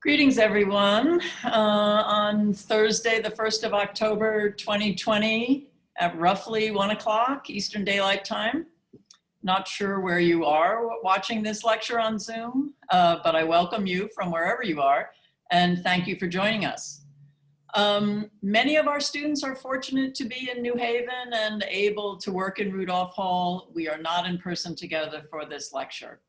Greetings, everyone. On Thursday, the 1st of October, 2020, at roughly 1 o'clock Eastern Daylight Time. Not sure where you are watching this lecture on Zoom, but I welcome you from wherever you are, and thank you for joining us. Many of our students are fortunate to be in New Haven and able to work in Rudolph Hall. We are not in person together for this lecture.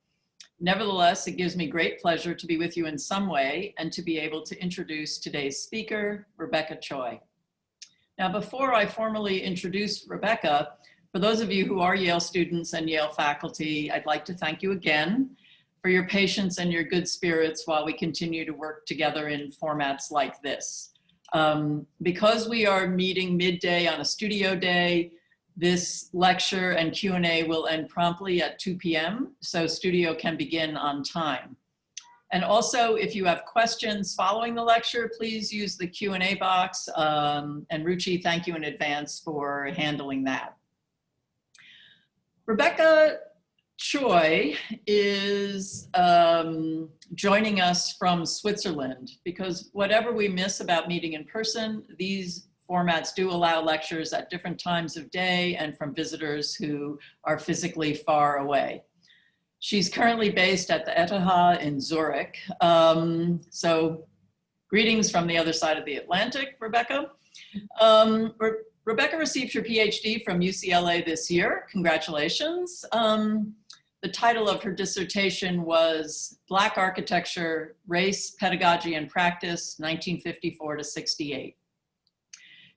Nevertheless, it gives me great pleasure to be with you in some way and to be able to introduce today's speaker, Rebecca Choi. Now, before I formally introduce Rebecca, for those of you who are Yale students and Yale faculty, I'd like to thank you again for your patience and your good spirits while we continue to work together in formats like this. Because we are meeting midday on a studio day, this lecture and Q&A will end promptly at 2 p.m., so studio can begin on time. And also, if you have questions following the lecture, please use the Q&A box. And Ruchi, thank you in advance for handling that. Rebecca Choi is joining us from Switzerland because whatever we miss about meeting in person, these formats do allow lectures at different times of day and from visitors who are physically far away. She's currently based at the ETH in Zurich. So greetings from the other side of the Atlantic, Rebecca. Rebecca received her PhD from UCLA this year. Congratulations. The title of her dissertation was Black Architecture, Race, Pedagogy and Practice, 1954 to 68.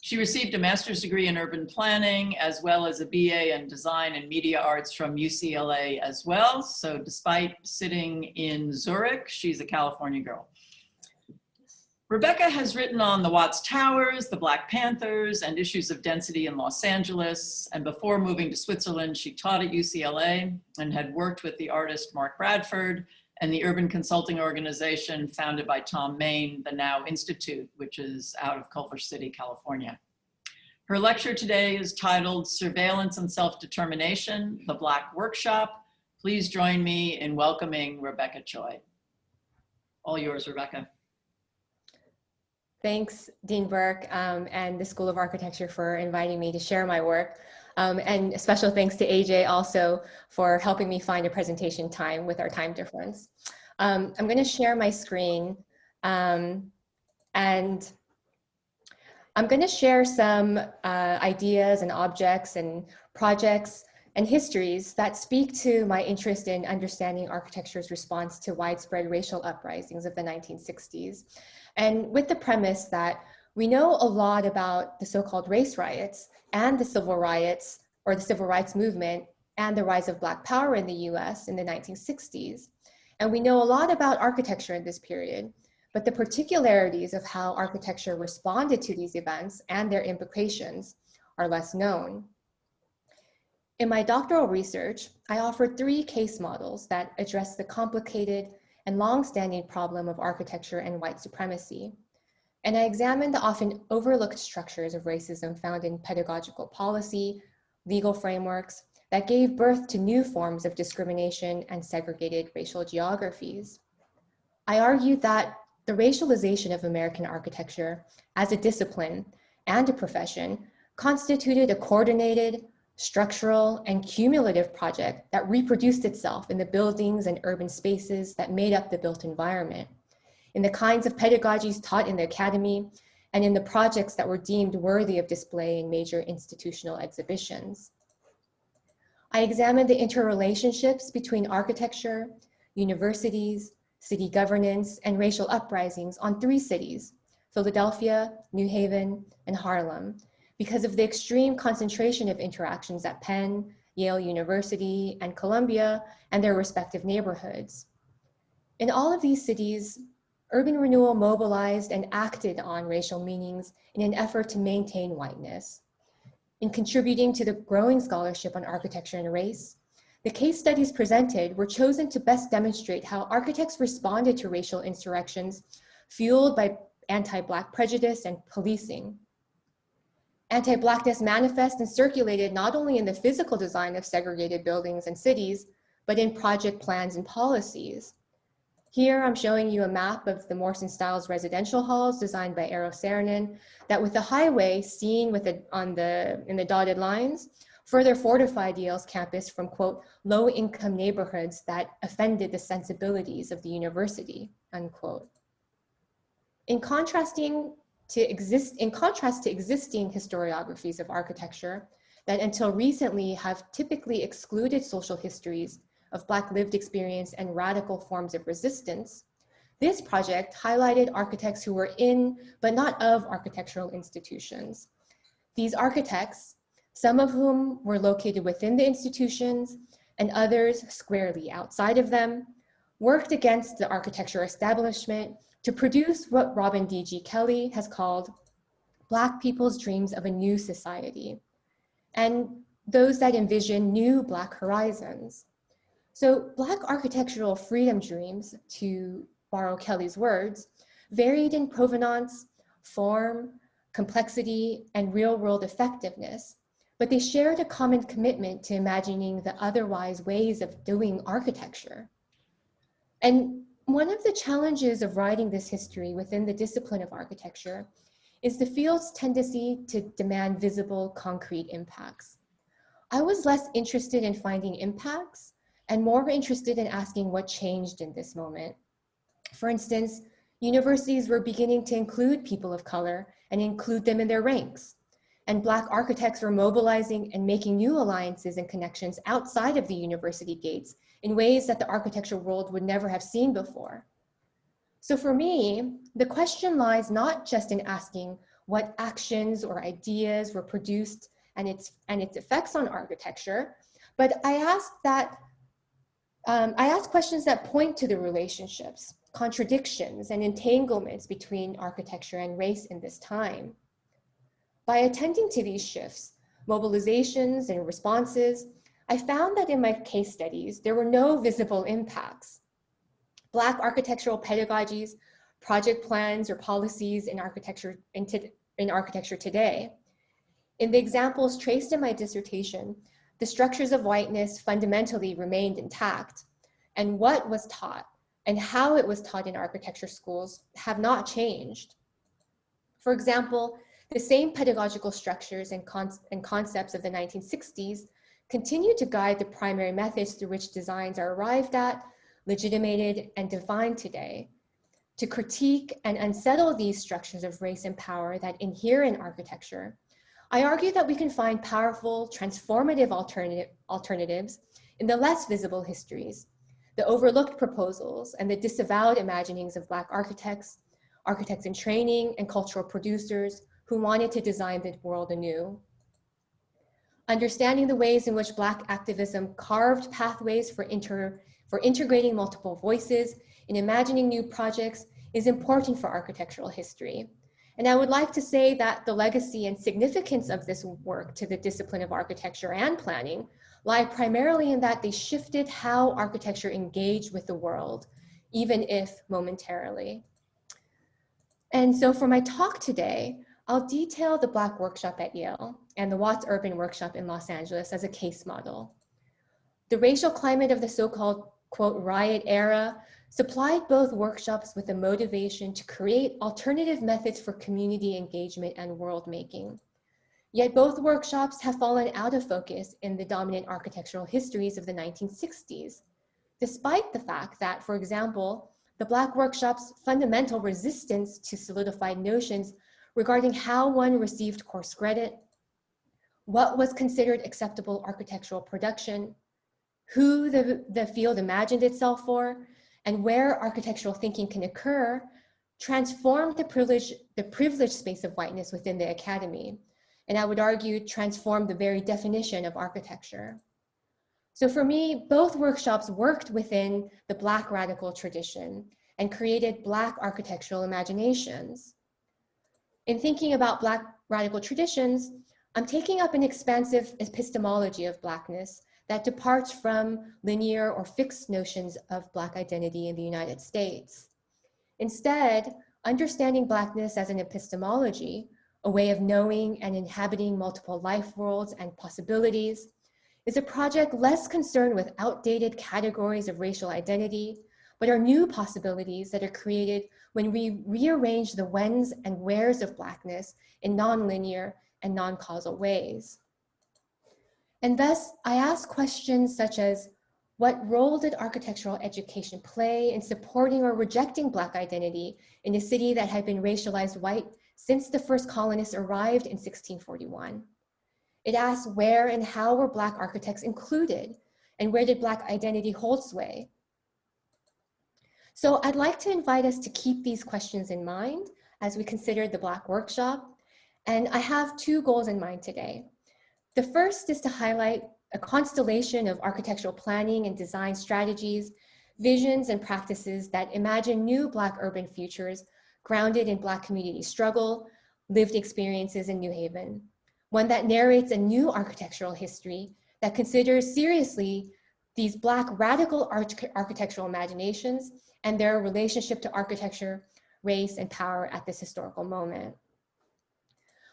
She received a master's degree in urban planning as well as a BA in design and media arts from UCLA as well. So despite sitting in Zurich, she's a California girl. Rebecca has written on the Watts Towers, the Black Panthers, and issues of density in Los Angeles. And before moving to Switzerland, she taught at UCLA and had worked with the artist Mark Bradford and the urban consulting organization founded by Tom Main, the Now Institute, which is out of Culver City, California. Her lecture today is titled Surveillance and Self-Determination, the Black Workshop. Please join me in welcoming Rebecca Choi. All yours, Rebecca. Thanks, Dean Burke and the School of Architecture for inviting me to share my work. And a special thanks to AJ also for helping me find a presentation time with our time difference. I'm going to share my screen and I'm going to share some ideas and objects and projects and histories that speak to my interest in understanding architecture's response to widespread racial uprisings of the 1960s. And with the premise that we know a lot about the so-called race riots and the civil riots or the civil rights movement and the rise of Black power in the US in the 1960s. And we know a lot about architecture in this period, but the particularities of how architecture responded to these events and their implications are less known. In my doctoral research, I offered 3 case models that address the complicated and long-standing problem of architecture and white supremacy. And I examined the often overlooked structures of racism found in pedagogical policy, legal frameworks that gave birth to new forms of discrimination and segregated racial geographies. I argued that the racialization of American architecture as a discipline and a profession constituted a coordinated, structural, and cumulative project that reproduced itself in the buildings and urban spaces that made up the built environment, in the kinds of pedagogies taught in the academy, and in the projects that were deemed worthy of display in major institutional exhibitions. I examined the interrelationships between architecture, universities, city governance, and racial uprisings on 3 cities, Philadelphia, New Haven, and Harlem, because of the extreme concentration of interactions at Penn, Yale University, and Columbia, and their respective neighborhoods. In all of these cities, urban renewal mobilized and acted on racial meanings in an effort to maintain whiteness. In contributing to the growing scholarship on architecture and race, the case studies presented were chosen to best demonstrate how architects responded to racial insurrections fueled by anti-Black prejudice and policing. Anti-Blackness manifested and circulated not only in the physical design of segregated buildings and cities, but in project plans and policies. Here I'm showing you a map of the Morrison Styles residential halls designed by Eero Saarinen that, with the highway seen in the dotted lines, further fortified Yale's campus from, quote, low-income neighborhoods that offended the sensibilities of the university, unquote. In contrast to existing historiographies of architecture that until recently have typically excluded social histories of Black lived experience and radical forms of resistance, this project highlighted architects who were in, but not of, architectural institutions. These architects, some of whom were located within the institutions and others squarely outside of them, worked against the architecture establishment to produce what Robin D.G. Kelley has called Black people's dreams of a new society, and those that envision new Black horizons. So Black architectural freedom dreams, to borrow Kelley's words, varied in provenance, form, complexity, and real-world effectiveness, but they shared a common commitment to imagining the otherwise ways of doing architecture. And one of the challenges of writing this history within the discipline of architecture is the field's tendency to demand visible, concrete impacts. I was less interested in finding impacts and more interested in asking what changed in this moment. For instance, universities were beginning to include people of color and include them in their ranks. And Black architects were mobilizing and making new alliances and connections outside of the university gates in ways that the architecture world would never have seen before. So for me, the question lies not just in asking what actions or ideas were produced and its effects on architecture, but I ask questions that point to the relationships, contradictions, and entanglements between architecture and race in this time. By attending to these shifts, mobilizations, and responses, I found that in my case studies, there were no visible impacts. Black architectural pedagogies, project plans, or policies in architecture today. In the examples traced in my dissertation, the structures of whiteness fundamentally remained intact, and what was taught and how it was taught in architecture schools have not changed. For example, the same pedagogical structures and concepts of the 1960s continue to guide the primary methods through which designs are arrived at, legitimated, and defined today. To critique and unsettle these structures of race and power that inhere in architecture, I argue that we can find powerful, transformative alternatives in the less visible histories, the overlooked proposals, and the disavowed imaginings of Black architects, architects in training, and cultural producers who wanted to design the world anew. Understanding the ways in which Black activism carved pathways for integrating multiple voices in imagining new projects is important for architectural history. And I would like to say that the legacy and significance of this work to the discipline of architecture and planning lie primarily in that they shifted how architecture engaged with the world, even if momentarily. And so for my talk today, I'll detail the Black workshop at Yale and the Watts Urban Workshop in Los Angeles as a case model. The racial climate of the so-called, quote, riot era supplied both workshops with the motivation to create alternative methods for community engagement and world making. Yet both workshops have fallen out of focus in the dominant architectural histories of the 1960s, despite the fact that, for example, the Black workshop's fundamental resistance to solidified notions regarding how one received course credit, what was considered acceptable architectural production, who the field imagined itself for, and where architectural thinking can occur, transformed the privileged space of whiteness within the academy, and I would argue transformed the very definition of architecture. So for me, both workshops worked within the Black radical tradition and created Black architectural imaginations. In thinking about Black radical traditions, I'm taking up an expansive epistemology of Blackness that departs from linear or fixed notions of Black identity in the United States. Instead, understanding Blackness as an epistemology, a way of knowing and inhabiting multiple life worlds and possibilities, is a project less concerned with outdated categories of racial identity, but are new possibilities that are created when we rearrange the whens and wheres of Blackness in nonlinear and non-causal ways. And thus, I ask questions such as, what role did architectural education play in supporting or rejecting Black identity in a city that had been racialized white since the first colonists arrived in 1641? It asks, where and how were Black architects included, and where did Black identity hold sway? So I'd like to invite us to keep these questions in mind as we consider the Black workshop. And I have two goals in mind today. The first is to highlight a constellation of architectural planning and design strategies, visions, and practices that imagine new Black urban futures grounded in Black community struggle, lived experiences in New Haven. One that narrates a new architectural history that considers seriously these Black radical architectural imaginations and their relationship to architecture, race, and power at this historical moment.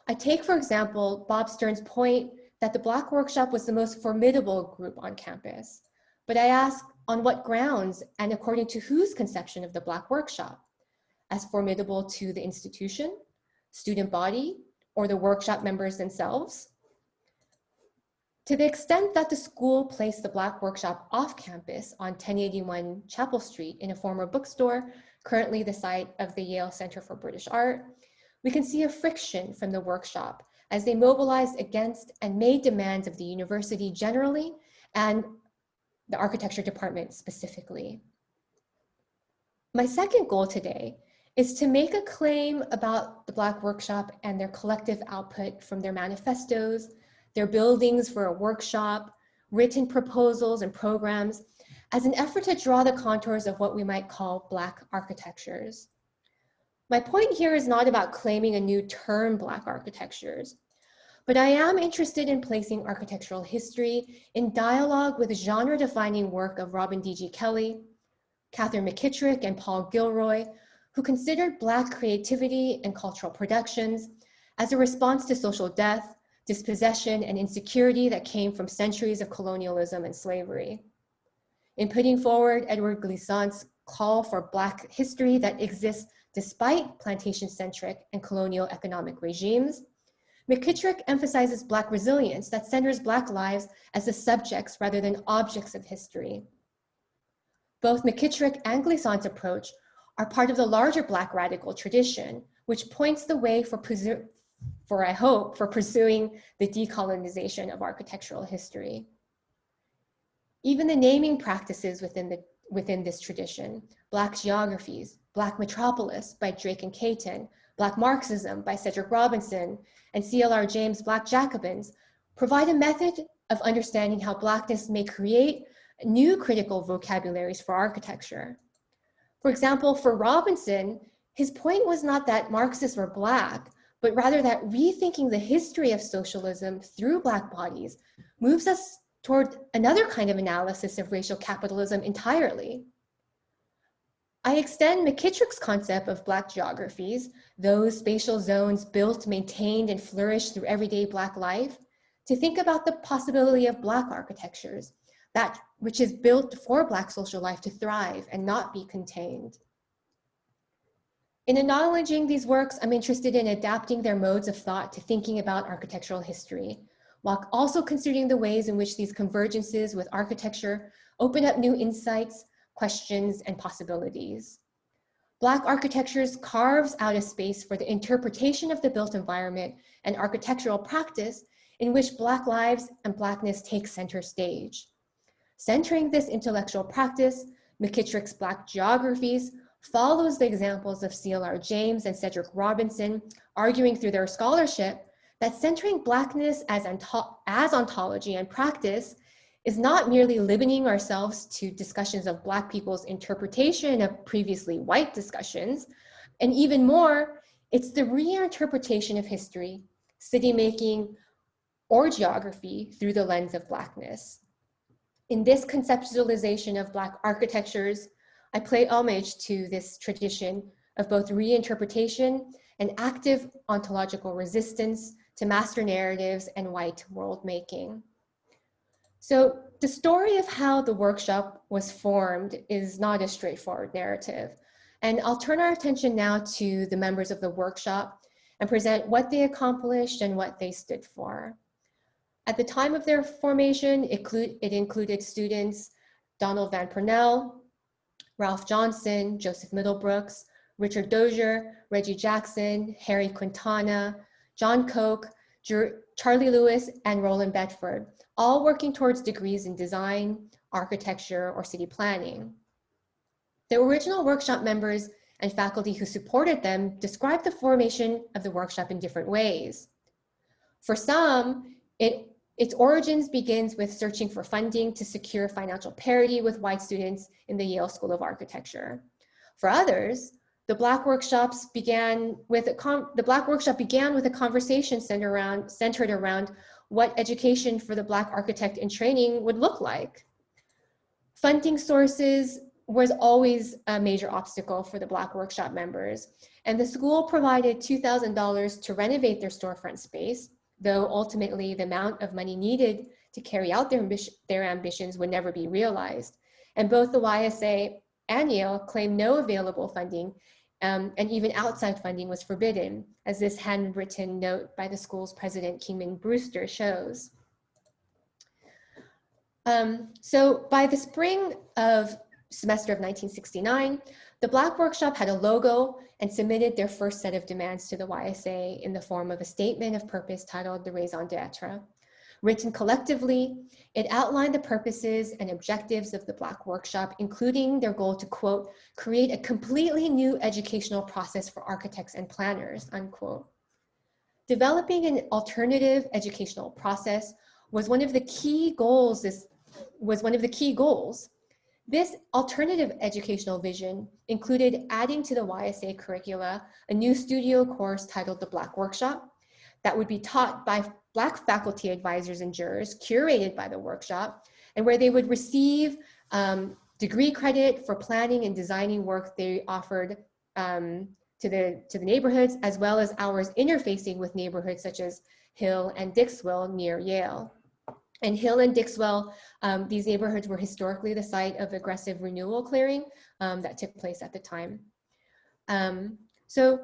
I take, for example, Bob Stern's point that the Black workshop was the most formidable group on campus. But I ask, on what grounds and according to whose conception of the Black workshop? As formidable to the institution, student body, or the workshop members themselves? To the extent that the school placed the Black workshop off campus on 1081 Chapel Street in a former bookstore, currently the site of the Yale Center for British Art, we can see a friction from the workshop as they mobilized against and made demands of the university generally and the architecture department specifically. My second goal today is to make a claim about the Black workshop and their collective output from their manifestos, their buildings for a workshop, written proposals and programs, as an effort to draw the contours of what we might call Black architectures. My point here is not about claiming a new term, Black architectures, but I am interested in placing architectural history in dialogue with the genre-defining work of Robin D.G. Kelley, Catherine McKittrick, and Paul Gilroy, who considered Black creativity and cultural productions as a response to social death, dispossession, and insecurity that came from centuries of colonialism and slavery. In putting forward Edward Glissant's call for Black history that exists despite plantation-centric and colonial economic regimes, McKittrick emphasizes Black resilience that centers Black lives as the subjects rather than objects of history. Both McKittrick and Glissant's approach are part of the larger Black radical tradition, which points the way I hope, for pursuing the decolonization of architectural history. Even the naming practices within this tradition, Black geographies, Black metropolis by Drake and Caton, Black Marxism by Cedric Robinson, and C.L.R. James' Black Jacobins, provide a method of understanding how Blackness may create new critical vocabularies for architecture. For example, for Robinson, his point was not that Marxists were Black, but rather that rethinking the history of socialism through Black bodies moves us toward another kind of analysis of racial capitalism entirely. I extend McKittrick's concept of Black geographies, those spatial zones built, maintained, and flourished through everyday Black life, to think about the possibility of Black architectures, that which is built for Black social life to thrive and not be contained. In acknowledging these works, I'm interested in adapting their modes of thought to thinking about architectural history, while also considering the ways in which these convergences with architecture open up new insights, questions, and possibilities. Black architectures carves out a space for the interpretation of the built environment and architectural practice in which Black lives and Blackness take center stage. Centering this intellectual practice, McKittrick's Black geographies follows the examples of C.L.R. James and Cedric Robinson, arguing through their scholarship that centering Blackness as ontology and practice is not merely limiting ourselves to discussions of Black people's interpretation of previously white discussions, and even more, it's the reinterpretation of history, city making, or geography through the lens of Blackness. In this conceptualization of Black architectures, I pay homage to this tradition of both reinterpretation and active ontological resistance to master narratives and white world making. So the story of how the workshop was formed is not a straightforward narrative. And I'll turn our attention now to the members of the workshop and present what they accomplished and what they stood for. At the time of their formation, it included students Donald Van Purnell, Ralph Johnson, Joseph Middlebrooks, Richard Dozier, Reggie Jackson, Harry Quintana, John Koch, Charlie Lewis, and Roland Bedford, all working towards degrees in design, architecture, or city planning. The original workshop members and faculty who supported them described the formation of the workshop in different ways. For some, its origins begins with searching for funding to secure financial parity with white students in the Yale School of Architecture. For others, the Black Workshop began with a conversation centered around what education for the Black architect in training would look like. Funding sources was always a major obstacle for the Black Workshop members, and the school provided $2,000 to renovate their storefront space, though ultimately the amount of money needed to carry out their ambitions would never be realized. And both the YSA and Yale claimed no available funding, and even outside funding was forbidden, as this handwritten note by the school's president, Kingman Brewster, shows. So by the spring of semester of 1969, the Black Workshop had a logo and submitted their first set of demands to the YSA in the form of a statement of purpose titled the Raison d'Etre. Written collectively, it outlined the purposes and objectives of the Black Workshop, including their goal to, quote, create a completely new educational process for architects and planners, unquote. Developing an alternative educational process was one of the key goals. This alternative educational vision included adding to the YSA curricula a new studio course titled the Black Workshop that would be taught by Black faculty advisors and jurors, curated by the workshop, and where they would receive degree credit for planning and designing work they offered to the neighborhoods, as well as hours interfacing with neighborhoods such as Hill and Dixwell near Yale. And Hill and Dixwell, these neighborhoods were historically the site of aggressive renewal clearing that took place at the time. So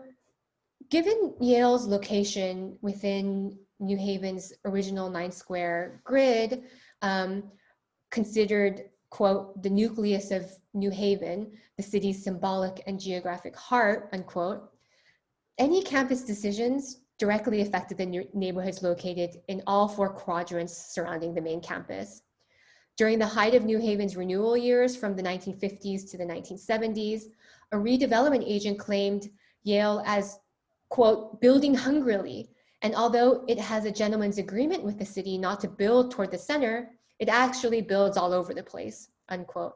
given Yale's location within New Haven's original 9-square grid, considered, quote, the nucleus of New Haven, the city's symbolic and geographic heart, unquote, any campus decisions directly affected the neighborhoods located in all 4 quadrants surrounding the main campus. During the height of New Haven's renewal years from the 1950s to the 1970s, a redevelopment agent claimed Yale as, quote, building hungrily. And although it has a gentleman's agreement with the city not to build toward the center, it actually builds all over the place, unquote.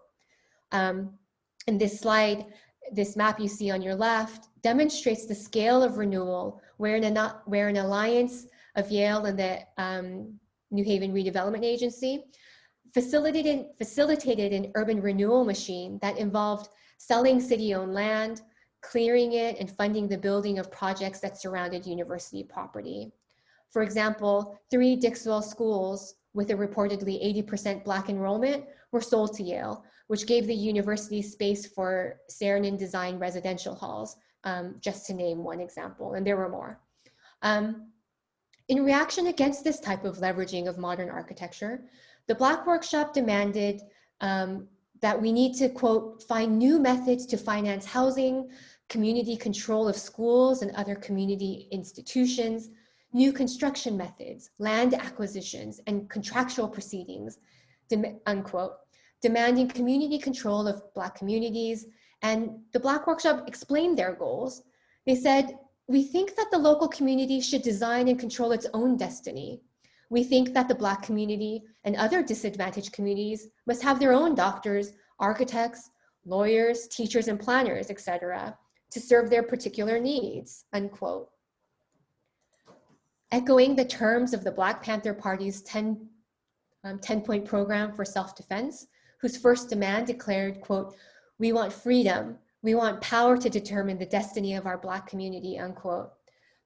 In this slide, this map you see on your left demonstrates the scale of renewal where an alliance of Yale and the New Haven Redevelopment Agency facilitated an urban renewal machine that involved selling city-owned land, clearing it, and funding the building of projects that surrounded university property. For example, 3 Dixwell schools with a reportedly 80% Black enrollment were sold to Yale, which gave the university space for Saarinen designed residential halls, just to name one example, and there were more. In reaction against this type of leveraging of modern architecture, the Black Workshop demanded that we need to, quote, find new methods to finance housing, community control of schools and other community institutions, new construction methods, land acquisitions, and contractual proceedings, unquote, demanding community control of Black communities. And the Black Workshop explained their goals. They said, we think that the local community should design and control its own destiny. We think that the Black community and other disadvantaged communities must have their own doctors, architects, lawyers, teachers, and planners, etc., to serve their particular needs, unquote. Echoing the terms of the Black Panther Party's 10-point program for self-defense, whose first demand declared, quote, we want freedom, we want power to determine the destiny of our Black community, unquote.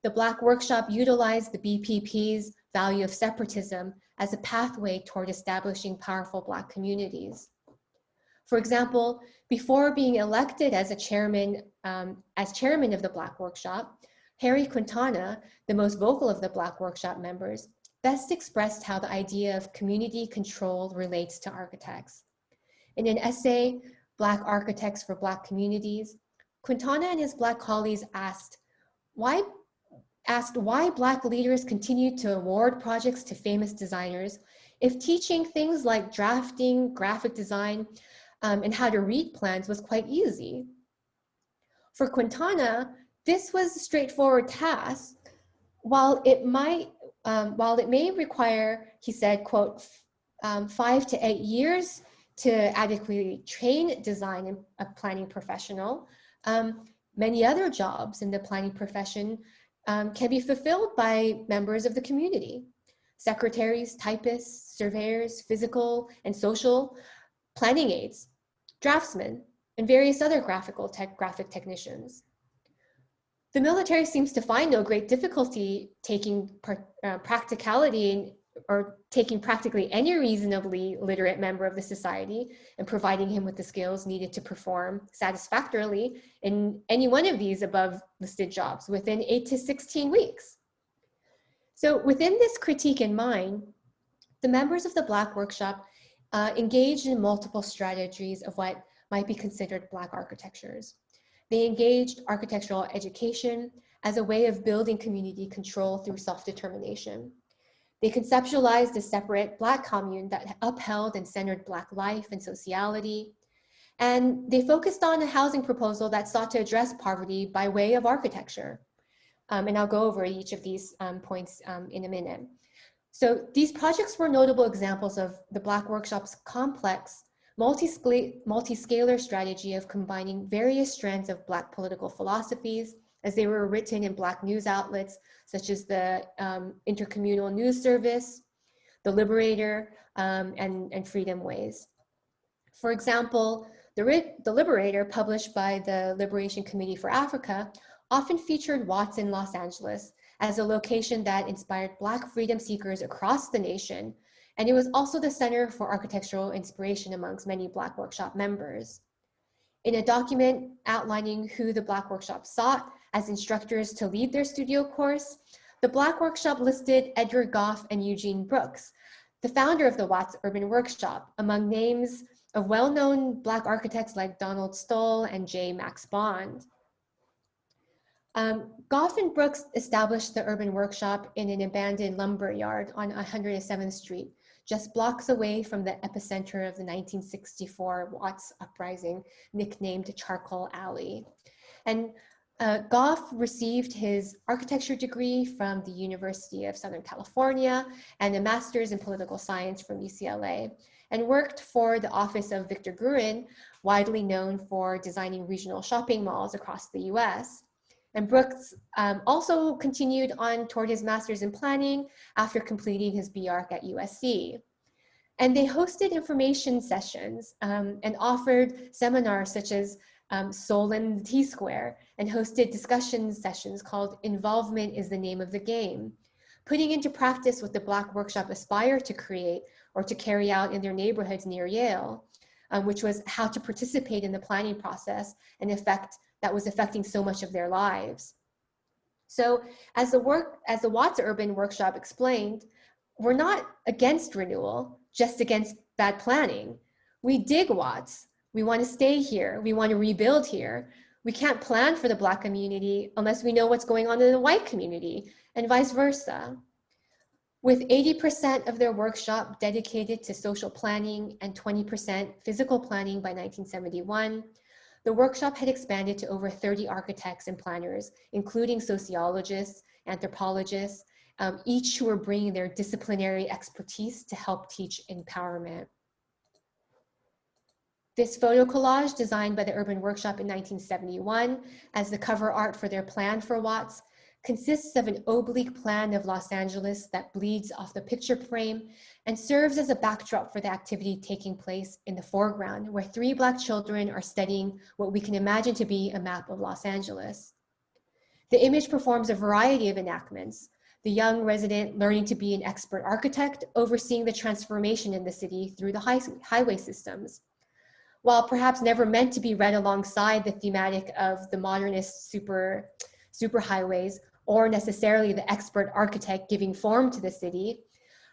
The Black Workshop utilized the BPP's value of separatism as a pathway toward establishing powerful Black communities. For example, before being elected as chairman of the Black Workshop, Harry Quintana, the most vocal of the Black Workshop members, best expressed how the idea of community control relates to architects. In an essay, Black Architects for Black Communities, Quintana and his Black colleagues asked why Black leaders continued to award projects to famous designers if teaching things like drafting, graphic design, and how to read plans was quite easy. For Quintana, this was a straightforward task. While it may require, he said, quote, 5 to 8 years to adequately train design and a planning professional, many other jobs in the planning profession can be fulfilled by members of the community. Secretaries, typists, surveyors, physical and social planning aides, draftsmen, and various other graphic technicians. The military seems to find no great difficulty taking practicality or taking practically any reasonably literate member of the society and providing him with the skills needed to perform satisfactorily in any one of these above listed jobs within 8 to 16 weeks. So within this critique in mind, the members of the Black Workshop engaged in multiple strategies of what might be considered Black architectures. They engaged architectural education as a way of building community control through self-determination. They conceptualized a separate Black commune that upheld and centered Black life and sociality. And they focused on a housing proposal that sought to address poverty by way of architecture. And I'll go over each of these points in a minute. So these projects were notable examples of the Black Workshop's complex, multi-scalar strategy of combining various strands of Black political philosophies as they were written in Black news outlets, such as the Intercommunal News Service, The Liberator, and Freedom Ways. For example, the Liberator, published by the Liberation Committee for Africa, often featured Watts in Los Angeles as a location that inspired Black freedom seekers across the nation, and it was also the center for architectural inspiration amongst many Black Workshop members. In a document outlining who the Black Workshop sought as instructors to lead their studio course, the Black Workshop listed Edgar Goff and Eugene Brooks, the founder of the Watts Urban Workshop, among names of well-known Black architects like Donald Stoll and J. Max Bond. Goff and Brooks established the Urban Workshop in an abandoned lumber yard on 107th Street, just blocks away from the epicenter of the 1964 Watts uprising, nicknamed Charcoal Alley. And Goff received his architecture degree from the University of Southern California and a master's in political science from UCLA, and worked for the office of Victor Gurin, widely known for designing regional shopping malls across the US. And Brooks also continued on toward his master's in planning after completing his BArch at USC. And they hosted information sessions and offered seminars such as Soul in the T-Square, and hosted discussion sessions called Involvement is the Name of the Game, putting into practice what the Black Workshop aspired to create or to carry out in their neighborhoods near Yale, which was how to participate in the planning process and that was affecting so much of their lives. So as the Watts Urban Workshop explained, we're not against renewal, just against bad planning. We dig Watts. We want to stay here. We want to rebuild here. We can't plan for the Black community unless we know what's going on in the white community, and vice versa. With 80% of their workshop dedicated to social planning and 20% physical planning by 1971, the workshop had expanded to over 30 architects and planners, including sociologists, anthropologists, each who were bringing their disciplinary expertise to help teach empowerment. This photo collage, designed by the Urban Workshop in 1971 as the cover art for their plan for Watts, consists of an oblique plan of Los Angeles that bleeds off the picture frame and serves as a backdrop for the activity taking place in the foreground, where 3 Black children are studying what we can imagine to be a map of Los Angeles. The image performs a variety of enactments, the young resident learning to be an expert architect, overseeing the transformation in the city through the highway systems. While perhaps never meant to be read alongside the thematic of the modernist superhighways, or necessarily the expert architect giving form to the city,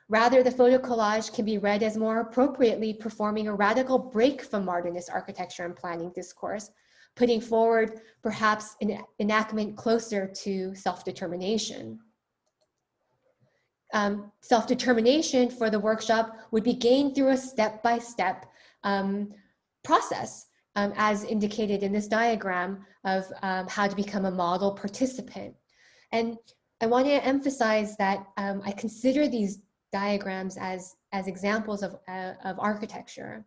rather the photo collage can be read as more appropriately performing a radical break from modernist architecture and planning discourse, putting forward perhaps an enactment closer to self-determination. Self-determination for the workshop would be gained through a step-by-step process, as indicated in this diagram of how to become a model participant. And I want to emphasize that I consider these diagrams as examples of architecture.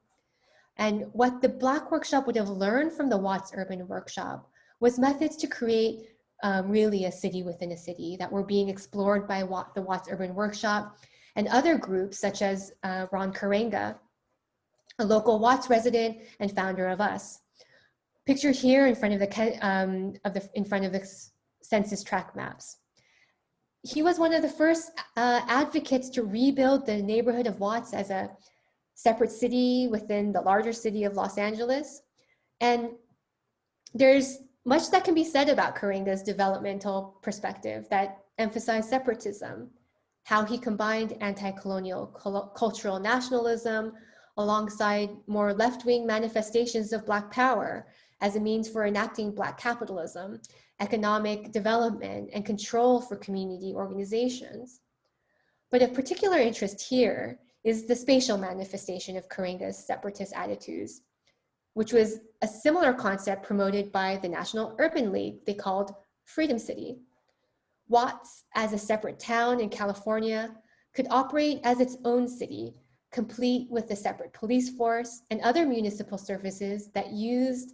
And what the Black workshop would have learned from the Watts Urban Workshop was methods to create really a city within a city that were being explored by the Watts Urban Workshop and other groups such as Ron Karenga, a local Watts resident and founder of US. Pictured here in front of the census tract maps. He was one of the first advocates to rebuild the neighborhood of Watts as a separate city within the larger city of Los Angeles. And there's much that can be said about Karenga's developmental perspective that emphasized separatism, how he combined anti-colonial cultural nationalism alongside more left-wing manifestations of Black power as a means for enacting Black capitalism, economic development, and control for community organizations. But of particular interest here is the spatial manifestation of Karenga's separatist attitudes, which was a similar concept promoted by the National Urban League they called Freedom City. Watts, as a separate town in California, could operate as its own city, complete with a separate police force and other municipal services that used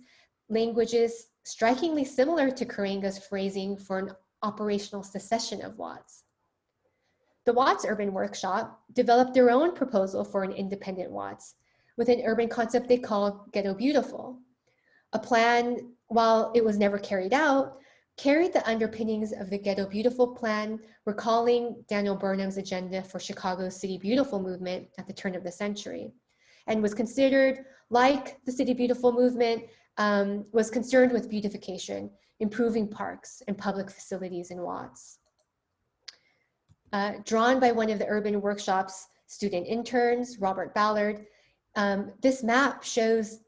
languages strikingly similar to Karenga's phrasing for an operational secession of Watts. The Watts Urban Workshop developed their own proposal for an independent Watts with an urban concept they called Ghetto Beautiful. A plan, while it was never carried out, carried the underpinnings of the Ghetto Beautiful plan, recalling Daniel Burnham's agenda for Chicago's City Beautiful movement at the turn of the century, and was considered, like the City Beautiful movement, was concerned with beautification, improving parks and public facilities in Watts. Drawn by one of the Urban Workshop's student interns, Robert Ballard, this map shows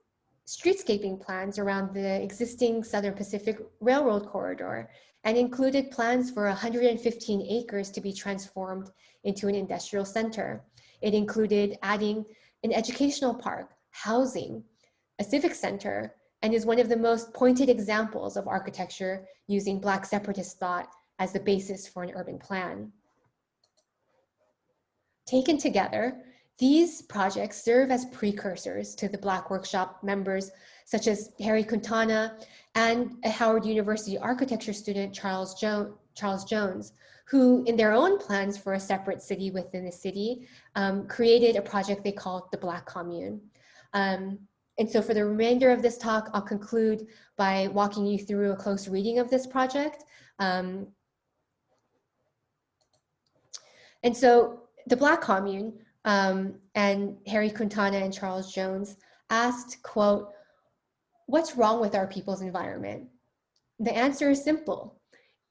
streetscaping plans around the existing Southern Pacific Railroad corridor and included plans for 115 acres to be transformed into an industrial center. It included adding an educational park, housing, a civic center, and is one of the most pointed examples of architecture using Black separatist thought as the basis for an urban plan. Taken together, these projects serve as precursors to the Black Workshop members such as Harry Quintana and a Howard University architecture student, Charles Jones, who in their own plans for a separate city within the city, created a project they called the Black Commune. And so for the remainder of this talk, I'll conclude by walking you through a close reading of this project. And so the Black Commune and Harry Quintana and Charles Jones asked, quote, "What's wrong with our people's environment?" The answer is simple.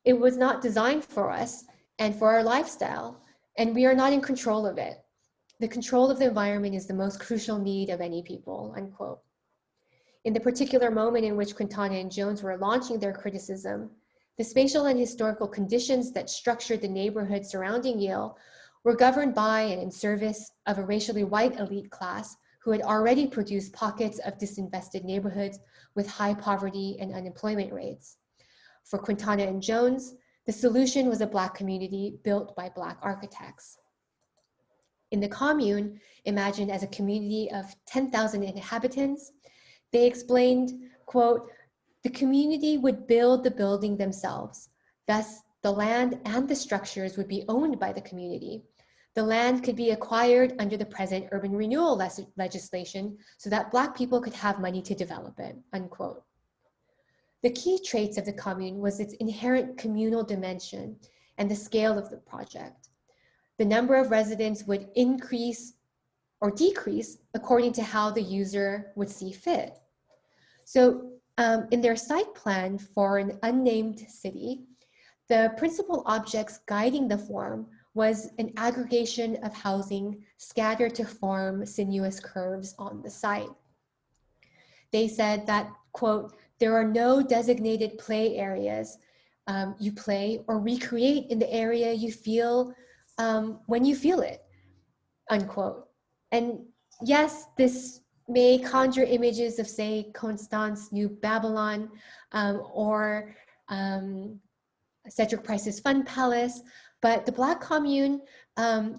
It was not designed for us and for our lifestyle, and we are not in control of it. The control of the environment is the most crucial need of any people, unquote. In the particular moment in which Quintana and Jones were launching their criticism, the spatial and historical conditions that structured the neighborhood surrounding Yale were governed by and in service of a racially white elite class who had already produced pockets of disinvested neighborhoods with high poverty and unemployment rates. For Quintana and Jones, the solution was a Black community built by Black architects. In the commune, imagined as a community of 10,000 inhabitants, they explained, quote, "The community would build the building themselves. Thus, the land and the structures would be owned by the community. The land could be acquired under the present urban renewal legislation so that Black people could have money to develop it," unquote. The key traits of the commune was its inherent communal dimension and the scale of the project. The number of residents would increase or decrease according to how the user would see fit. So in their site plan for an unnamed city, the principal objects guiding the form was an aggregation of housing scattered to form sinuous curves on the site. They said that, quote, there are no designated play areas. You play or recreate in the area you feel when you feel it, unquote. And yes, this may conjure images of, say, Constance, New Babylon, or Cedric Price's Fun Palace, but the Black Commune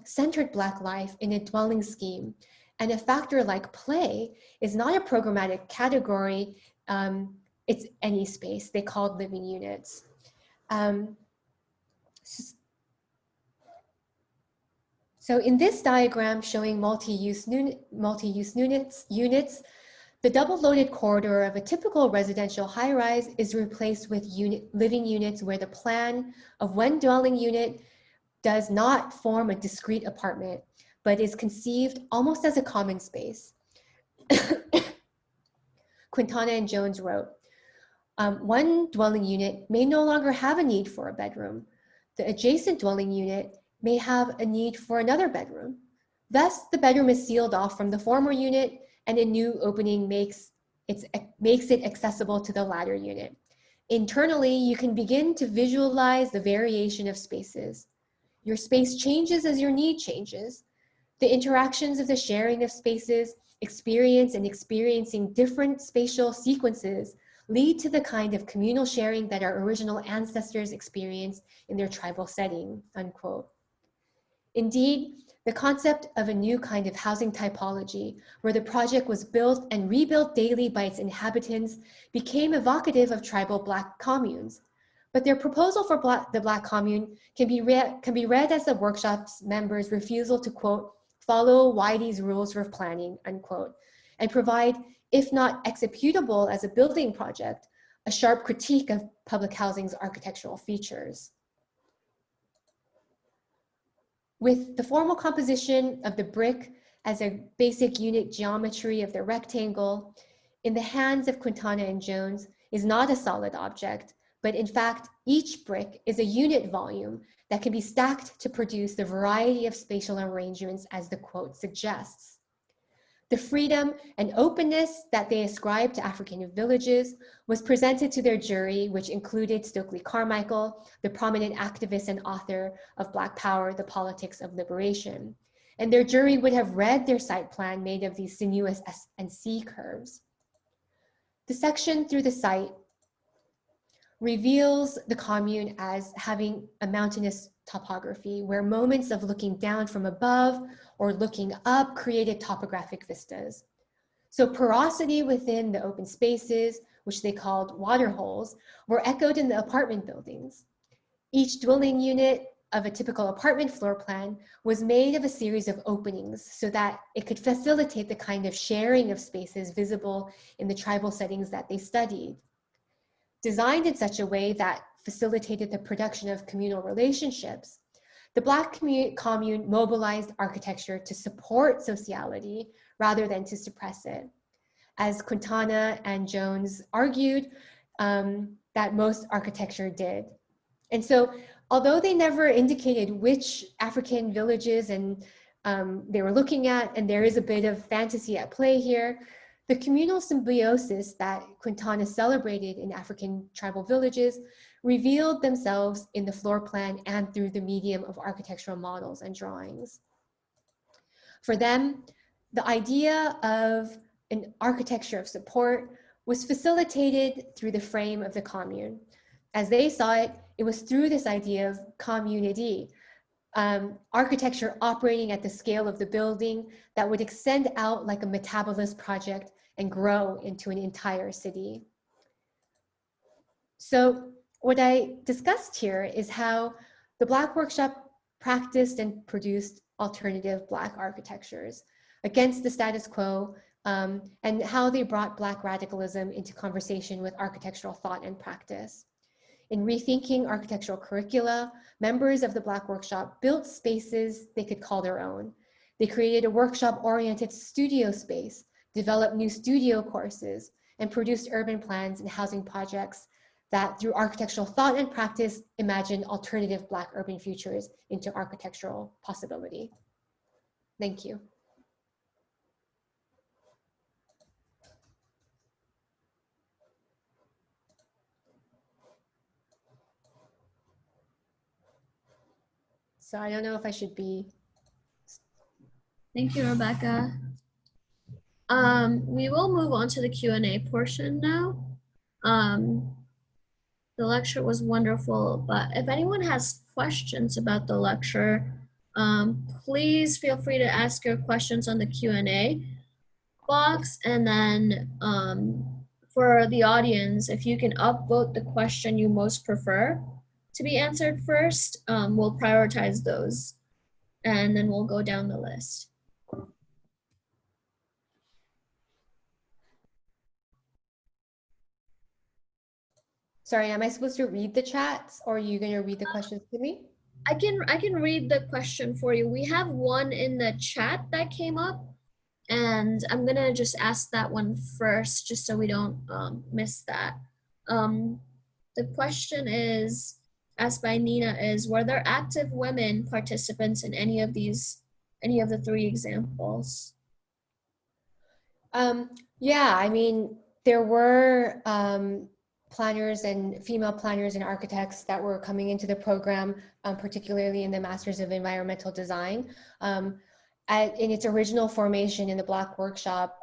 centered Black life in a dwelling scheme. And a factor like play is not a programmatic category, it's any space. They called living units. So in this diagram showing multi-use units, the double-loaded corridor of a typical residential high-rise is replaced with living units where the plan of one dwelling unit does not form a discrete apartment, but is conceived almost as a common space. Quintana and Jones wrote, one dwelling unit may no longer have a need for a bedroom. The adjacent dwelling unit may have a need for another bedroom. Thus, the bedroom is sealed off from the former unit and a new opening makes it accessible to the latter unit. Internally, you can begin to visualize the variation of spaces. Your space changes as your need changes. The interactions of the sharing of spaces, experience and experiencing different spatial sequences lead to the kind of communal sharing that our original ancestors experienced in their tribal setting, unquote. Indeed, the concept of a new kind of housing typology, where the project was built and rebuilt daily by its inhabitants, became evocative of tribal Black communes. But their proposal for the Black commune can be read as the workshop's members' refusal to, quote, follow Whitey's rules for planning, unquote, and provide, if not executable as a building project, a sharp critique of public housing's architectural features. With the formal composition of the brick as a basic unit geometry of the rectangle, in the hands of Quintana and Jones is not a solid object, but in fact, each brick is a unit volume that can be stacked to produce the variety of spatial arrangements as the quote suggests. The freedom and openness that they ascribed to African villages was presented to their jury, which included Stokely Carmichael, the prominent activist and author of Black Power, The Politics of Liberation. And their jury would have read their site plan made of these sinuous S and C curves. The section through the site reveals the commune as having a mountainous topography where moments of looking down from above or looking up created topographic vistas. So porosity within the open spaces, which they called water holes, were echoed in the apartment buildings. Each dwelling unit of a typical apartment floor plan was made of a series of openings so that it could facilitate the kind of sharing of spaces visible in the tribal settings that they studied. Designed in such a way that facilitated the production of communal relationships, the Black commune mobilized architecture to support sociality rather than to suppress it. As Quintana and Jones argued, that most architecture did. And so, although they never indicated which African villages they were looking at, and there is a bit of fantasy at play here, the communal symbiosis that Quintana celebrated in African tribal villages revealed themselves in the floor plan and through the medium of architectural models and drawings. For them, the idea of an architecture of support was facilitated through the frame of the commune. As they saw it, it was through this idea of community, architecture operating at the scale of the building that would extend out like a metabolist project and grow into an entire city. So what I discussed here is how the Black workshop practiced and produced alternative Black architectures against the status quo, and how they brought Black radicalism into conversation with architectural thought and practice. In rethinking architectural curricula, members of the Black Workshop built spaces they could call their own. They created a workshop-oriented studio space, developed new studio courses, and produced urban plans and housing projects that, through architectural thought and practice, imagine alternative Black urban futures into architectural possibility. Thank you. So I don't know if I should be. Thank you, Rebecca. We will move on to the Q&A portion now. The lecture was wonderful, but if anyone has questions about the lecture, please feel free to ask your questions on the Q&A box. And then for the audience, if you can upvote the question you most prefer to be answered first, we'll prioritize those, and then we'll go down the list. Sorry, am I supposed to read the chats, or are you going to read the questions to me? I can read the question for you. We have one in the chat that came up, and I'm gonna just ask that one first, just so we don't miss that. The question is asked by Nina is, were there active women participants in any of the three examples? Yeah, I mean, there were planners and female planners and architects that were coming into the program, particularly in the Masters of Environmental Design. In its original formation in the Black Workshop,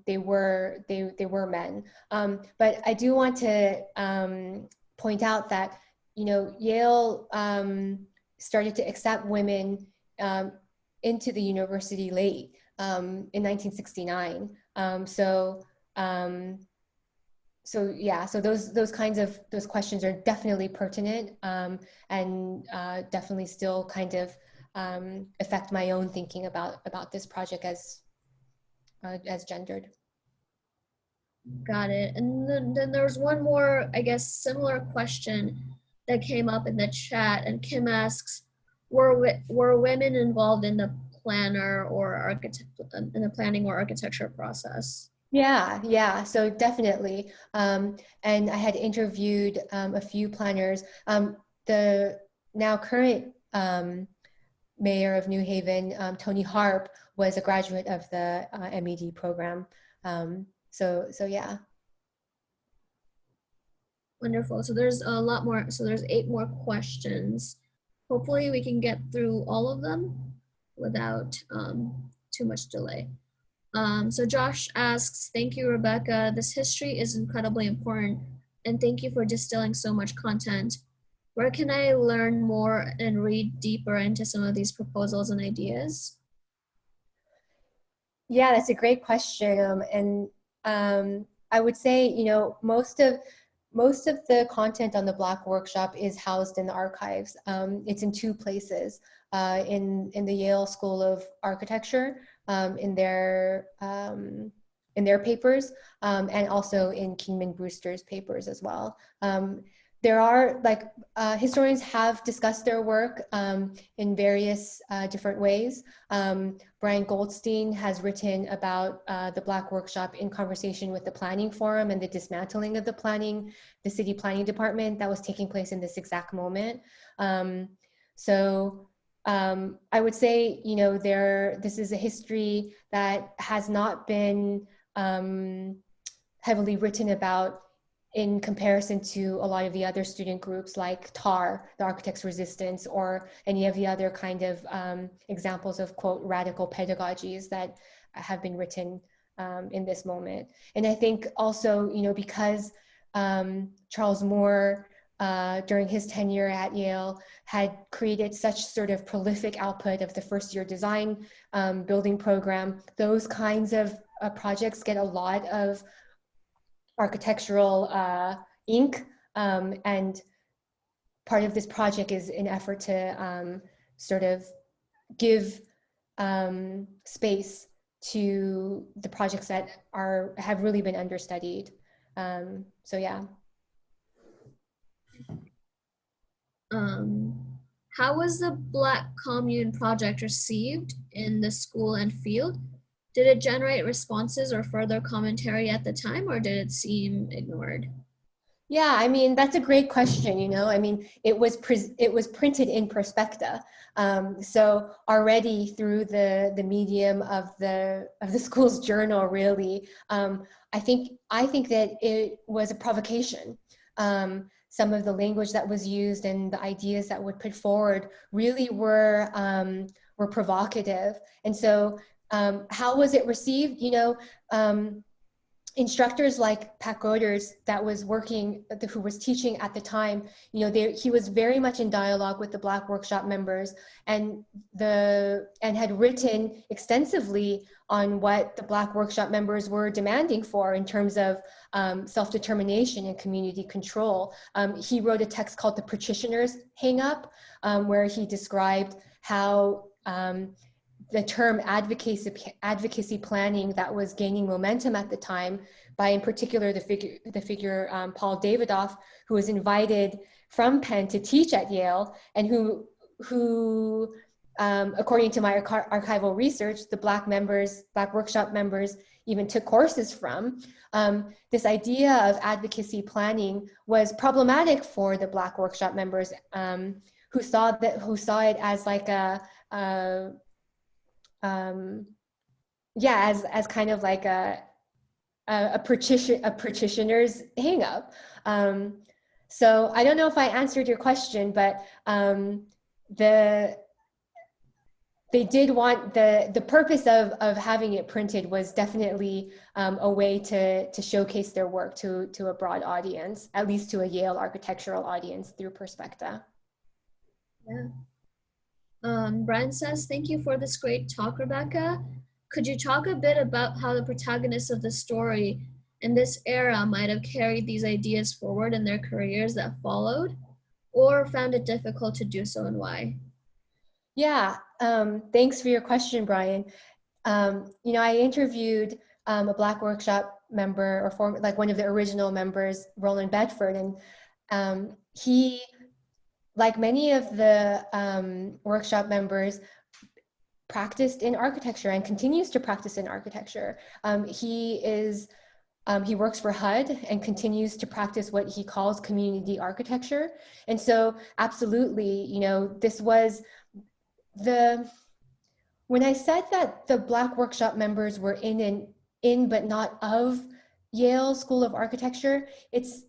they were men. But I do want to point out that, you know, Yale started to accept women into the university late in 1969. So those kinds of questions are definitely pertinent and definitely still kind of affect my own thinking about this project as gendered. Got it. And then there was one more, I guess, similar question that came up in the chat, and Kim asks, were women involved in the planner or in the planning or architecture process? Yeah, so definitely. And I had interviewed a few planners. The now current mayor of New Haven, Tony Harp, was a graduate of the MED program. So yeah. Wonderful. So there's a lot more. So there's 8 more questions. Hopefully we can get through all of them without too much delay. So Josh asks, thank you, Rebecca. This history is incredibly important, and thank you for distilling so much content. Where can I learn more and read deeper into some of these proposals and ideas? Yeah, that's a great question. And I would say, you know, most of the content on the Black Workshop is housed in the archives. It's in 2 places, in the Yale School of Architecture, in their papers, and also in Kingman Brewster's papers as well. There are, like, historians have discussed their work in various different ways. Brian Goldstein has written about the Black Workshop in conversation with the Planning Forum and the dismantling of the city planning department that was taking place in this exact moment. I would say, you know, this is a history that has not been heavily written about in comparison to a lot of the other student groups like TAR, the Architects' Resistance, or any of the other kind of examples of, quote, radical pedagogies that have been written in this moment. And I think also, you know, because Charles Moore, during his tenure at Yale, had created such sort of prolific output of the first-year design building program, those kinds of projects get a lot of architectural ink, and part of this project is an effort to sort of give space to the projects that have really been understudied. So yeah. how was the Black Commune project received in the school and field? Did it generate responses or further commentary at the time, or did it seem ignored? Yeah, I mean, that's a great question, you know. I mean, it was printed in Perspecta. So already through the medium of the school's journal, really, I think that it was a provocation. Some of the language that was used and the ideas that were put forward really were provocative. And so how was it received? You know, instructors like Pat Groders that was working, who was teaching at the time, you know, he was very much in dialogue with the Black Workshop members and had written extensively on what the Black Workshop members were demanding for in terms of self-determination and community control. He wrote a text called The Practitioner's Hang-Up, where he described how the term advocacy planning that was gaining momentum at the time by, in particular, the figure Paul Davidoff, who was invited from Penn to teach at Yale, and who according to my archival research, the Black Workshop members even took courses from. This idea of advocacy planning was problematic for the Black Workshop members, who saw it as like as kind of like a practitioner's hang up. So I don't know if I answered your question, but they did want the purpose of having it printed was definitely a way to showcase their work to a broad audience, at least to a Yale architectural audience through Perspecta. Yeah. Brian says, thank you for this great talk, Rebecca. Could you talk a bit about how the protagonists of the story in this era might have carried these ideas forward in their careers that followed, or found it difficult to do so, and why? Yeah, thanks for your question, Brian. You know, I interviewed a Black Workshop member, or like one of the original members, Roland Bedford, and he, like many of the workshop members, practiced in architecture and continues to practice in architecture. He works for HUD and continues to practice what he calls community architecture. And so absolutely, you know, this was when I said that the Black Workshop members were in but not of Yale School of Architecture, it's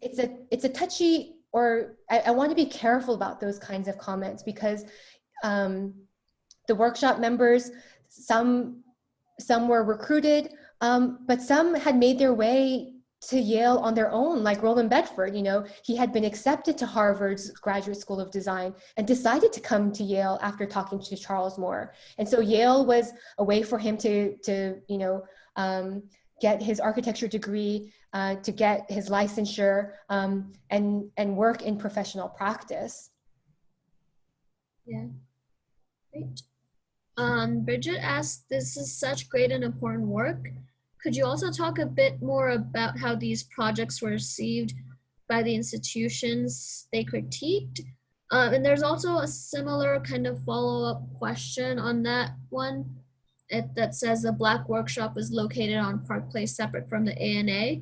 a touchy, or I want to be careful about those kinds of comments, because the workshop members, some were recruited, but some had made their way to Yale on their own, like Roland Bedford. You know, he had been accepted to Harvard's Graduate School of Design and decided to come to Yale after talking to Charles Moore. And so Yale was a way for him to you know, get his architecture degree, to get his licensure, and work in professional practice. Yeah, great. Bridget asked, this is such great and important work. Could you also talk a bit more about how these projects were received by the institutions they critiqued? And there's also a similar kind of follow-up question on that one. That says the Black Workshop is located on Park Place separate from the ANA.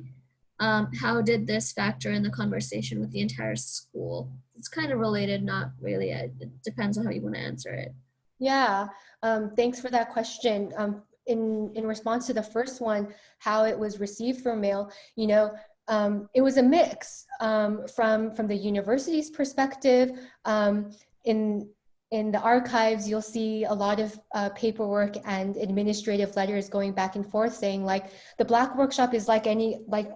How did this factor in the conversation with the entire school? It's kind of related, not really. It depends on how you want to answer it. Yeah, thanks for that question. In response to the first one, how it was received from Yale, you know, it was a mix from the university's perspective. In the archives, you'll see a lot of paperwork and administrative letters going back and forth saying, like, the Black Workshop is like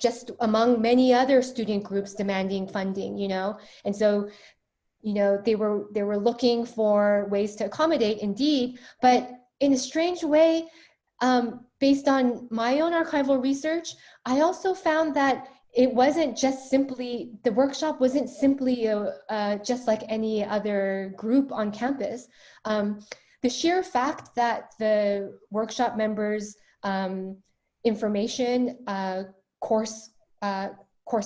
just among many other student groups demanding funding, you know, and so, you know, they were looking for ways to accommodate, indeed, but in a strange way, based on my own archival research, I also found that it wasn't just simply, the workshop wasn't simply just like any other group on campus. The sheer fact that the workshop members' information, course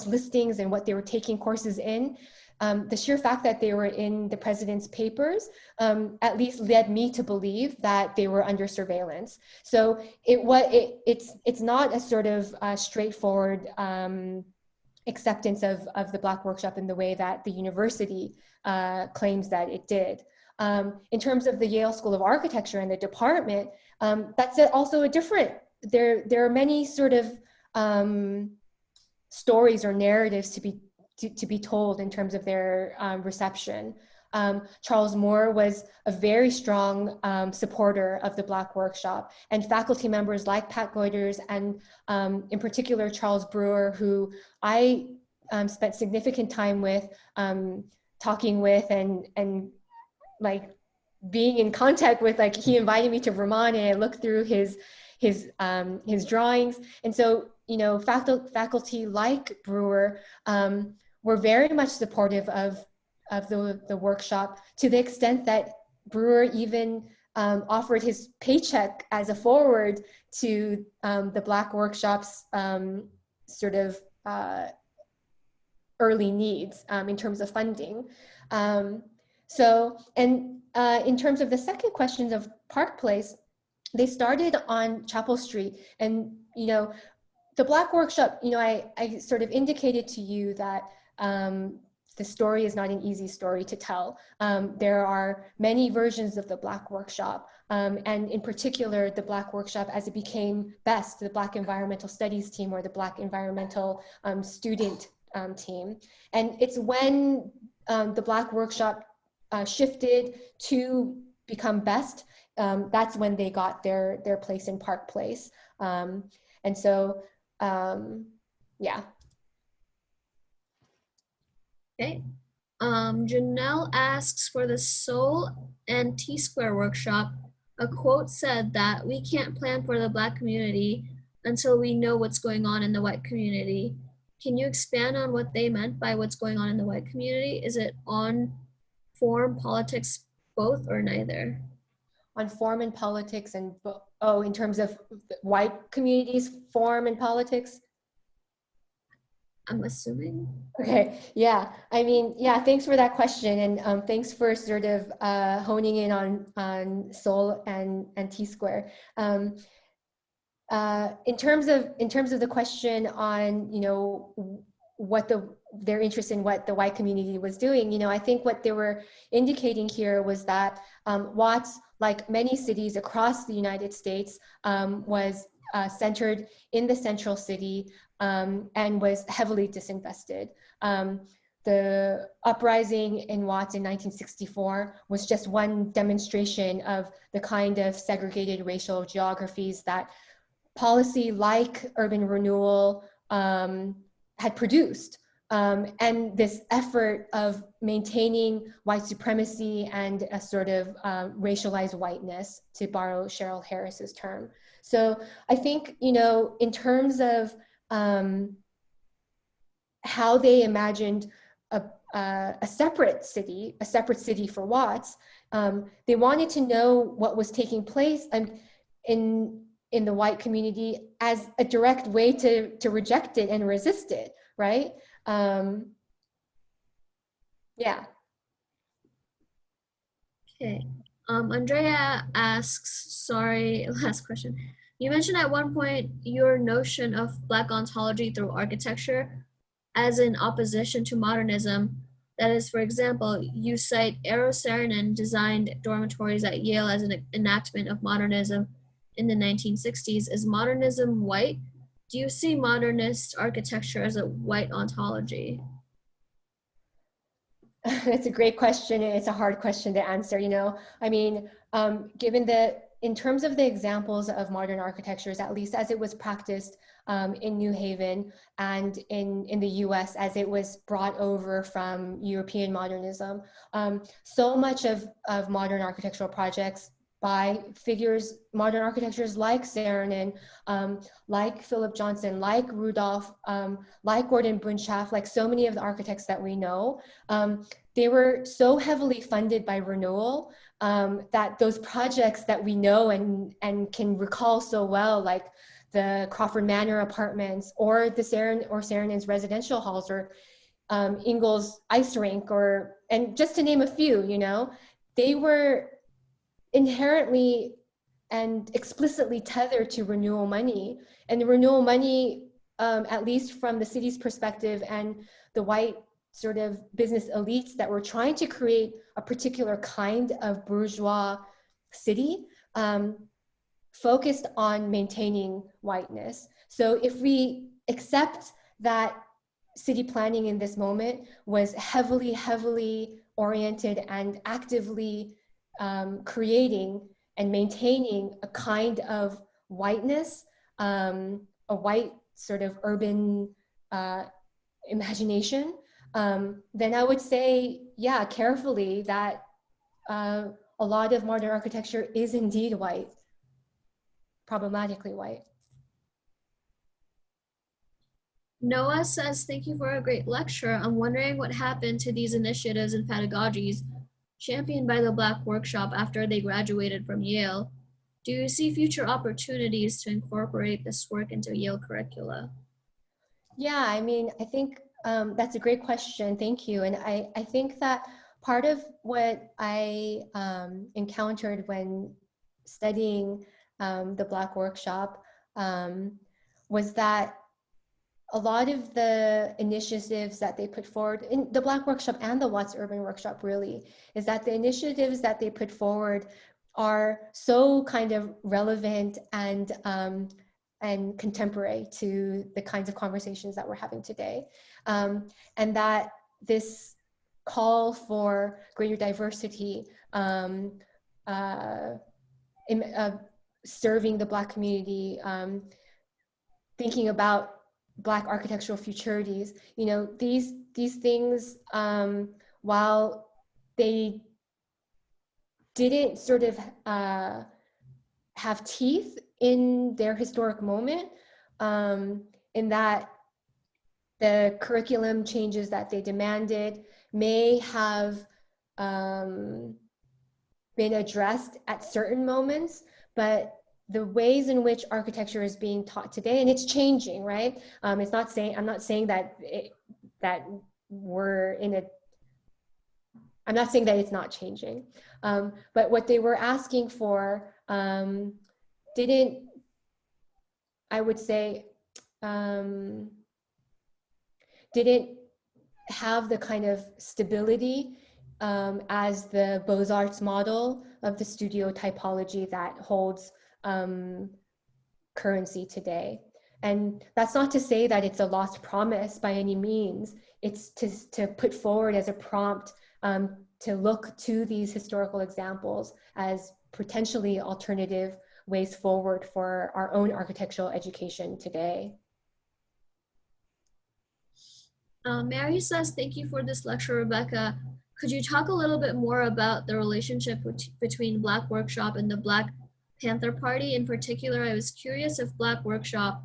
listings and what they were taking courses in, the sheer fact that they were in the president's papers at least led me to believe that they were under surveillance. So it's not a sort of straightforward acceptance of the Black Workshop in the way that the university claims that it did. In terms of the Yale School of Architecture and the department, that's also a different, there are many sort of stories or narratives to be told in terms of their reception. Charles Moore was a very strong supporter of the Black Workshop, and faculty members like Pat Goiters and in particular Charles Brewer, who I spent significant time with, talking with and like being in contact with, like he invited me to Vermont and I looked through his drawings. And so, you know, faculty like Brewer were very much supportive of the workshop, to the extent that Brewer even offered his paycheck as a forward to the Black Workshop's sort of early needs in terms of funding. In terms of the second questions of Park Place, they started on Chapel Street, and you know, the Black Workshop, you know, I sort of indicated to you that the story is not an easy story to tell. There are many versions of the Black Workshop, and in particular, the Black Workshop as it became best, the Black Environmental Studies team or the Black Environmental student team. And it's when the Black Workshop shifted to become best, that's when they got their place in Park Place. And so, yeah. Okay. Janelle asks, for the Seoul and T-Square workshop, a quote said that we can't plan for the Black community until we know what's going on in the white community. Can you expand on what they meant by what's going on in the white community? Is it on form, politics, both, or neither? On form and politics, and oh, in terms of white communities, form and politics? I'm assuming. Okay, yeah. I mean, yeah, thanks for that question. And thanks for sort of honing in on Seoul and T-Square. In terms of the question on, you know, what their interest in what the white community was doing, you know, I think what they were indicating here was that Watts, like many cities across the United States, was centered in the central city and was heavily disinvested. The uprising in Watts in 1964 was just one demonstration of the kind of segregated racial geographies that policy like urban renewal had produced. And this effort of maintaining white supremacy and a sort of racialized whiteness, to borrow Cheryl Harris's term. So I think, you know, in terms of how they imagined a separate city for Watts, they wanted to know what was taking place in the white community as a direct way to reject it and resist it, right? Yeah. Okay. Andrea asks, sorry, last question. You mentioned at one point your notion of Black ontology through architecture as in opposition to modernism. That is, for example, you cite Eero Saarinen designed dormitories at Yale as an enactment of modernism in the 1960s. Is modernism white? Do you see modernist architecture as a white ontology? That's a great question, and it's a hard question to answer, you know. I mean, in terms of the examples of modern architectures, at least as it was practiced in New Haven and in the US as it was brought over from European modernism, so much of modern architectural projects by modern architectures like Saarinen, like Philip Johnson, like Rudolph, like Gordon Bunshaft, like so many of the architects that we know, they were so heavily funded by renewal that those projects that we know and can recall so well, like the Crawford Manor apartments or the Saarinen's residential halls, Ingalls ice rink, and just to name a few, you know, they were inherently and explicitly tethered to renewal money. And the renewal money, at least from the city's perspective and the white sort of business elites that were trying to create a particular kind of bourgeois city, focused on maintaining whiteness. So if we accept that city planning in this moment was heavily oriented and actively creating and maintaining a kind of whiteness, a white sort of urban imagination, then I would say, yeah, carefully, that a lot of modern architecture is indeed white, problematically white. Noah says, thank you for a great lecture. I'm wondering what happened to these initiatives and pedagogies championed by the Black Workshop after they graduated from Yale. Do you see future opportunities to incorporate this work into Yale curricula? Yeah, I mean, I think that's a great question. Thank you. And I think that part of what I encountered when studying the Black Workshop was that a lot of the initiatives that they put forward in the Black Workshop and the Watts Urban Workshop really is that the initiatives that they put forward are so kind of relevant and contemporary to the kinds of conversations that we're having today. And that this call for greater diversity, serving the Black community, thinking about Black architectural futurities, you know, these things, while they didn't sort of have teeth in their historic moment, in that the curriculum changes that they demanded may have been addressed at certain moments, but the ways in which architecture is being taught today, and it's changing, right? It's not saying, I'm not saying that we're in a, I'm not saying that it's not changing, but what they were asking for didn't, I would say, didn't have the kind of stability as the Beaux-Arts model of the studio typology that holds currency today. And that's not to say that it's a lost promise by any means. It's to put forward as a prompt to look to these historical examples as potentially alternative ways forward for our own architectural education today. Mary says, thank you for this lecture, Rebecca. Could you talk a little bit more about the relationship between Black Workshop and the Black Panther Party? In particular, I was curious if Black Workshop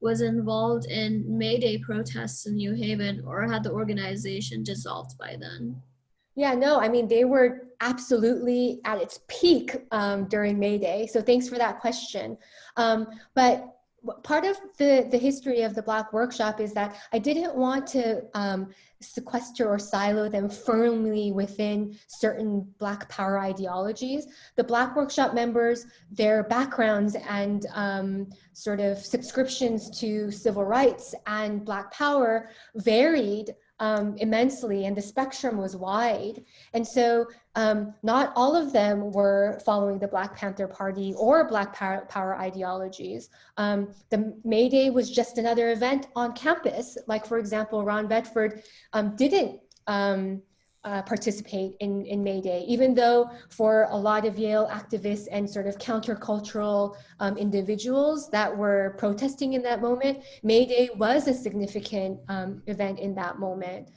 was involved in May Day protests in New Haven, or had the organization dissolved by then? Yeah, no, I mean, they were absolutely at its peak during May Day. So thanks for that question. But part of the history of the Black Workshop is that I didn't want to sequester or silo them firmly within certain Black power ideologies. The Black Workshop members, their backgrounds and sort of subscriptions to civil rights and Black power varied immensely, and the spectrum was wide. And so not all of them were following the Black Panther Party or Black power ideologies. The May Day was just another event on campus. Like, for example, Ron Bedford didn't participate in May Day, even though for a lot of Yale activists and sort of countercultural individuals that were protesting in that moment, May Day was a significant event in that moment.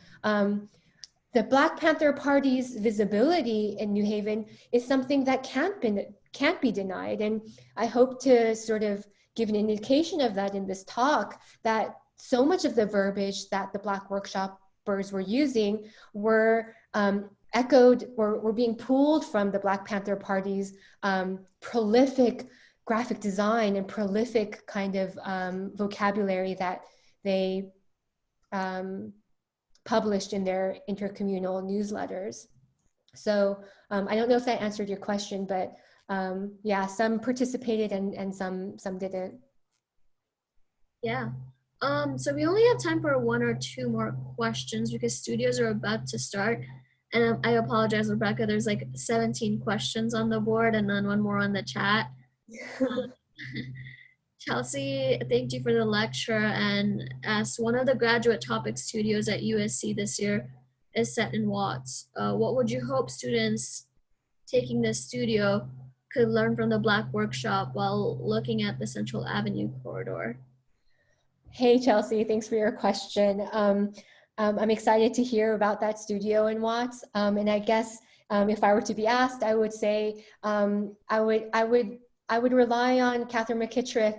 The Black Panther Party's visibility in New Haven is something that can't be denied. And I hope to sort of give an indication of that in this talk, that so much of the verbiage that the Black Workshoppers were using were echoed, were being pulled from the Black Panther Party's prolific graphic design and prolific kind of vocabulary that they published in their intercommunal newsletters. So I don't know if that answered your question, but yeah, some participated and some didn't. Yeah. So we only have time for one or two more questions because studios are about to start. And I apologize, Rebecca, there's like 17 questions on the board and then one more on the chat. Chelsea, thank you for the lecture, and as one of the graduate topic studios at USC this year is set in Watts. What would you hope students taking this studio could learn from the Black workshop while looking at the Central Avenue corridor? Hey, Chelsea, thanks for your question. I'm excited to hear about that studio in Watts. And I guess if I were to be asked, I would say I would rely on Catherine McKittrick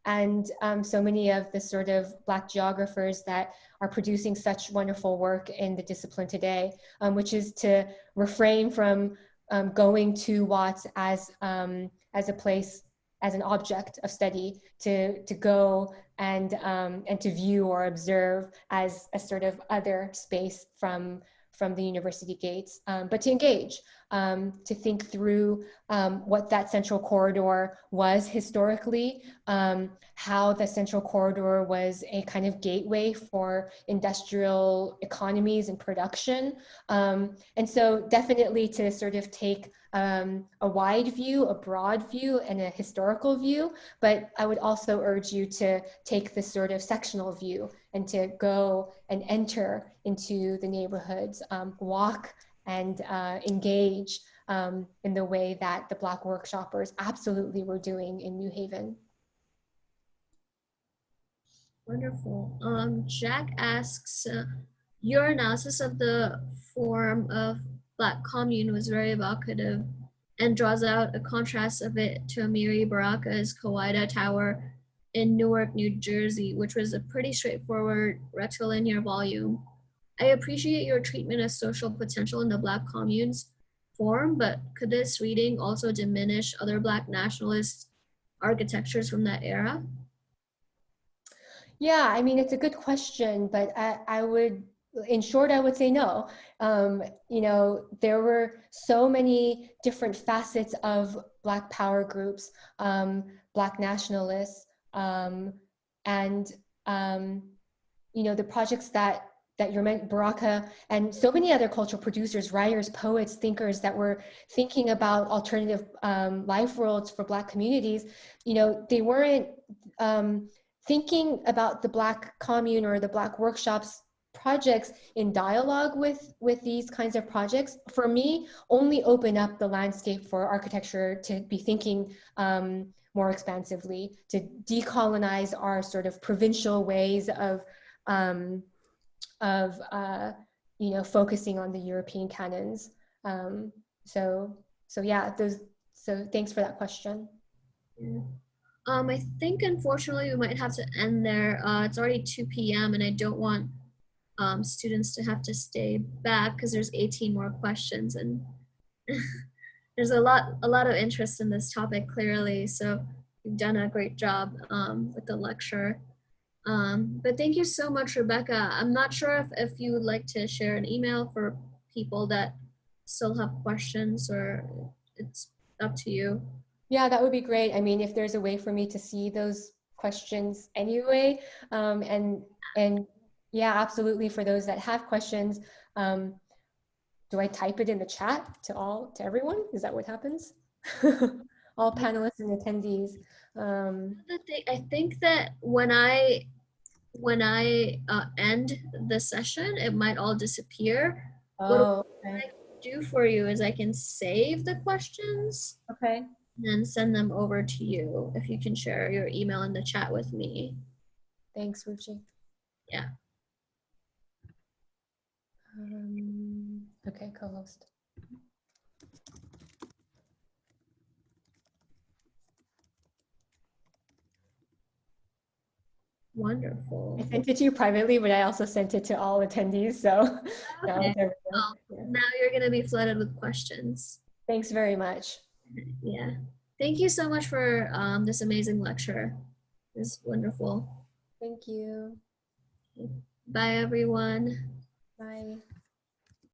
and so many of the sort of Black geographers that are producing such wonderful work in the discipline today, which is to refrain from going to Watts as a place, as an object of study, to go and to view or observe as a sort of other space from the university gates, but to engage, to think through what that central corridor was historically, how the central corridor was a kind of gateway for industrial economies and production. And so definitely to sort of take a wide view, a broad view, and a historical view, but I would also urge you to take this sort of sectional view and to go and enter into the neighborhoods, walk and engage in the way that the Black workshoppers absolutely were doing in New Haven. Wonderful. Jack asks, your analysis of the form of Black Commune was very evocative and draws out a contrast of it to Amiri Baraka's Kawaida Tower in Newark, New Jersey, which was a pretty straightforward rectilinear volume. I appreciate your treatment of social potential in the Black Commune's form, but could this reading also diminish other Black nationalist architectures from that era? Yeah, I mean, it's a good question, but I would, in short, I would say no. You know, there were so many different facets of Black power groups, Black nationalists, and you know, the projects that you're meant, Baraka, and so many other cultural producers, writers, poets, thinkers that were thinking about alternative life worlds for Black communities. You know, they weren't thinking about the Black Commune or the Black workshops projects in dialogue with these kinds of projects, for me, only open up the landscape for architecture to be thinking more expansively, to decolonize our sort of provincial ways of you know, focusing on the European canons. So yeah, so thanks for that question. Yeah. I think unfortunately we might have to end there. It's already 2 p.m. and I don't want students to have to stay back because there's 18 more questions and there's a lot of interest in this topic clearly. So you've done a great job with the lecture. But thank you so much, Rebecca. I'm not sure if you would like to share an email for people that still have questions, or it's up to you. Yeah, that would be great. I mean, if there's a way for me to see those questions anyway, and yeah, absolutely. For those that have questions, do I type it in the chat to everyone? Is that what happens? All panelists and attendees. I think that when I end the session, it might all disappear. Oh, What I can do for you is I can save the questions. okay. And send them over to you if you can share your email in the chat with me. Thanks, Ruchi. Yeah. Okay, co-host. Wonderful. I sent it to you privately, but I also sent it to all attendees. So Okay. yeah. Now you're going to be flooded with questions. Thanks very much. Yeah. Thank you so much for this amazing lecture. It was wonderful. Thank you. Bye, everyone. Bye.